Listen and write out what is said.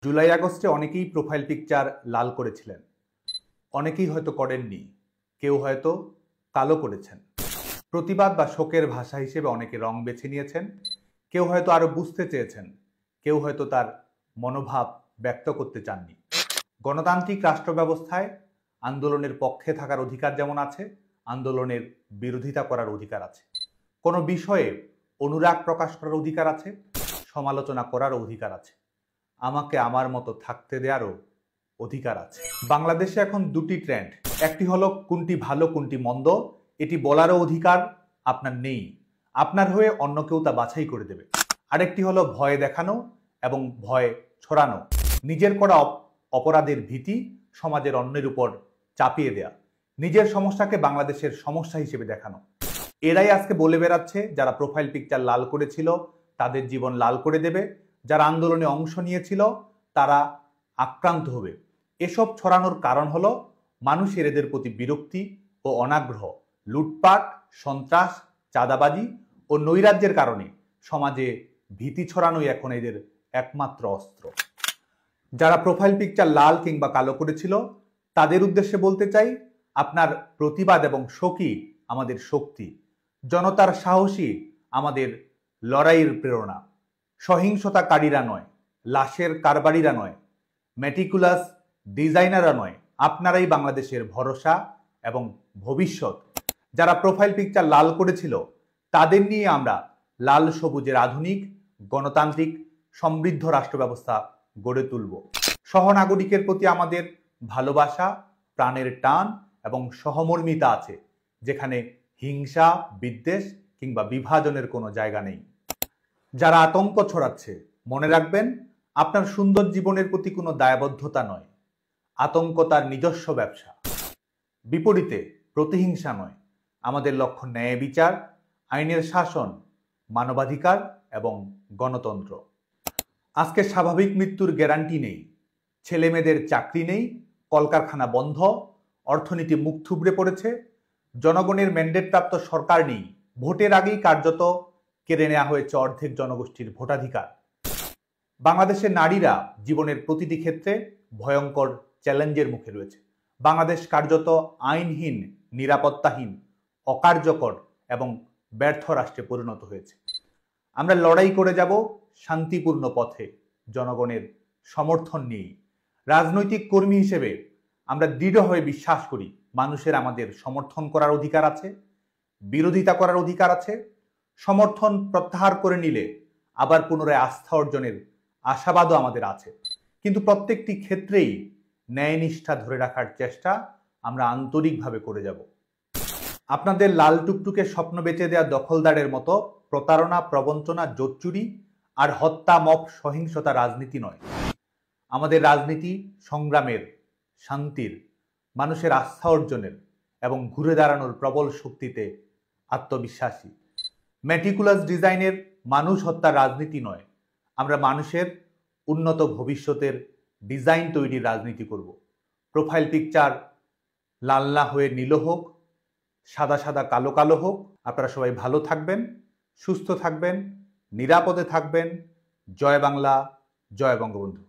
জুলাই আগস্টে অনেকেই profile picture লাল করেছিলেন, অনেকেই হয়তো করেননি, কেউ হয়তো কালো করেছেন। প্রতিবাদ বা শোকের ভাষা হিসেবে অনেকে রং বেছে নিয়েছেন, কেউ হয়তো আরো বুঝতে চেয়েছেন, কেউ হয়তো তার মনোভাব ব্যক্ত করতে চাননি। গণতান্ত্রিক রাষ্ট্র ব্যবস্থায় আন্দোলনের পক্ষে থাকার অধিকার যেমন আছে, আন্দোলনের বিরোধিতা করার অধিকার আছে। কোনো বিষয়ে অনুরাগ প্রকাশ করার অধিকার আছে, সমালোচনা করার অধিকার আছে। আমাকে আমার মতো থাকতে দেওয়ারও অধিকার আছে। বাংলাদেশে এখন দুটি ট্রেন্ড, একটি হলো কোনটি ভালো কোনটি মন্দ, এটি বলারও অধিকার আপনার নেই, আপনার হয়ে অন্য কেউ তা বাছাই করে দেবে। আরেকটি হলো ভয় দেখানো এবং ভয় ছড়ানো, নিজের করা অপরাধের ভীতি সমাজের অন্যের উপর চাপিয়ে দেয়া, নিজের সমস্যাকে বাংলাদেশের সমস্যা হিসেবে দেখানো। এরাই আজকে বলে বেড়াচ্ছে যারা প্রোফাইল পিকচার লাল করেছিল তাদের জীবন লাল করে দেবে, যারা আন্দোলনে অংশ নিয়েছিল তারা আক্রান্ত হবে। এসব ছড়ানোর কারণ হলো মানুষের এদের প্রতি বিরক্তি ও অনাগ্রহ। লুটপাট, সন্ত্রাস, চাঁদাবাজি ও নৈরাজ্যের কারণে সমাজে ভীতি ছড়ানোই এখন এদের একমাত্র অস্ত্র। যারা প্রোফাইল পিকচার লাল কিংবা কালো করেছিল তাদের উদ্দেশ্যে বলতে চাই, আপনার প্রতিবাদ এবং শোকই আমাদের শক্তি, জনতার সাহসী আমাদের লড়াইয়ের প্রেরণা। সহিংসতাকারীরা নয়, লাশের কারবারিরা নয়, মেটিকুলাস ডিজাইনাররা নয়, আপনারাই বাংলাদেশের ভরসা এবং ভবিষ্যৎ। যারা প্রোফাইল পিকচার লাল করেছিল তাদের নিয়ে আমরা লাল সবুজের আধুনিক গণতান্ত্রিক সমৃদ্ধ রাষ্ট্র ব্যবস্থা গড়ে তুলব। সহনাগরিকের প্রতি আমাদের ভালোবাসা, প্রাণের টান এবং সহমর্মিতা আছে, যেখানে হিংসা, বিদ্বেষ কিংবা বিভাজনের কোনো জায়গা নেই। যারা আতঙ্ক ছড়াচ্ছে, মনে রাখবেন আপনার সুন্দর জীবনের প্রতি কোনো দায়বদ্ধতা নয়, আতঙ্ক তার নিজস্ব ব্যবসা। বিপরীতে প্রতিহিংসা নয়, আমাদের লক্ষ্য ন্যায় বিচার, আইনের শাসন, মানবাধিকার এবং গণতন্ত্র। আজকে স্বাভাবিক মৃত্যুর গ্যারান্টি নেই, ছেলে মেয়েদের চাকরি নেই, কলকারখানা বন্ধ, অর্থনীতি মুখ থুবড়ে পড়েছে, জনগণের ম্যান্ডেটপ্রাপ্ত সরকার নেই, ভোটের আগেই কার্যত কেড়ে নেওয়া হয়েছে অর্ধেক জনগোষ্ঠীর ভোটাধিকার। বাংলাদেশের নারীরা জীবনের প্রতিটি ক্ষেত্রে ভয়ঙ্কর চ্যালেঞ্জের মুখে রয়েছে। বাংলাদেশ কার্যত আইনহীন, নিরাপত্তাহীন, অকার্যকর এবং ব্যর্থ রাষ্ট্রে পরিণত হয়েছে। আমরা লড়াই করে যাব শান্তিপূর্ণ পথে, জনগণের সমর্থন নিয়েই। রাজনৈতিক কর্মী হিসেবে আমরা দৃঢ়ভাবে বিশ্বাস করি মানুষের আমাদের সমর্থন করার অধিকার আছে, বিরোধিতা করার অধিকার আছে। সমর্থন প্রত্যাহার করে নিলে আবার পুনরায় আস্থা অর্জনের আশাবাদও আমাদের আছে, কিন্তু প্রত্যেকটি ক্ষেত্রেই ন্যায়নিষ্ঠা ধরে রাখার চেষ্টা আমরা আন্তরিকভাবে করে যাব। আপনাদের লাল টুকটুকে স্বপ্ন বেচে দেওয়া দখলদারের মতো প্রতারণা, প্রবঞ্চনা, জোচ্চুরি আর হত্যা, মব, সহিংসতা রাজনীতি নয়। আমাদের রাজনীতি সংগ্রামের, শান্তির, মানুষের আস্থা অর্জনের এবং ঘুরে দাঁড়ানোর প্রবল শক্তিতে আত্মবিশ্বাসী। মেটিকুলাস ডিজাইনের মানুষ হত্যার রাজনীতি নয়, আমরা মানুষের উন্নত ভবিষ্যতের ডিজাইন তৈরির রাজনীতি করব। প্রোফাইল পিকচার লাল না হয়ে নীল হোক, সাদা সাদা কালো কালো হোক। আপনারা সবাই ভালো থাকবেন, সুস্থ থাকবেন, নিরাপদে থাকবেন। জয় বাংলা, জয় বঙ্গবন্ধু।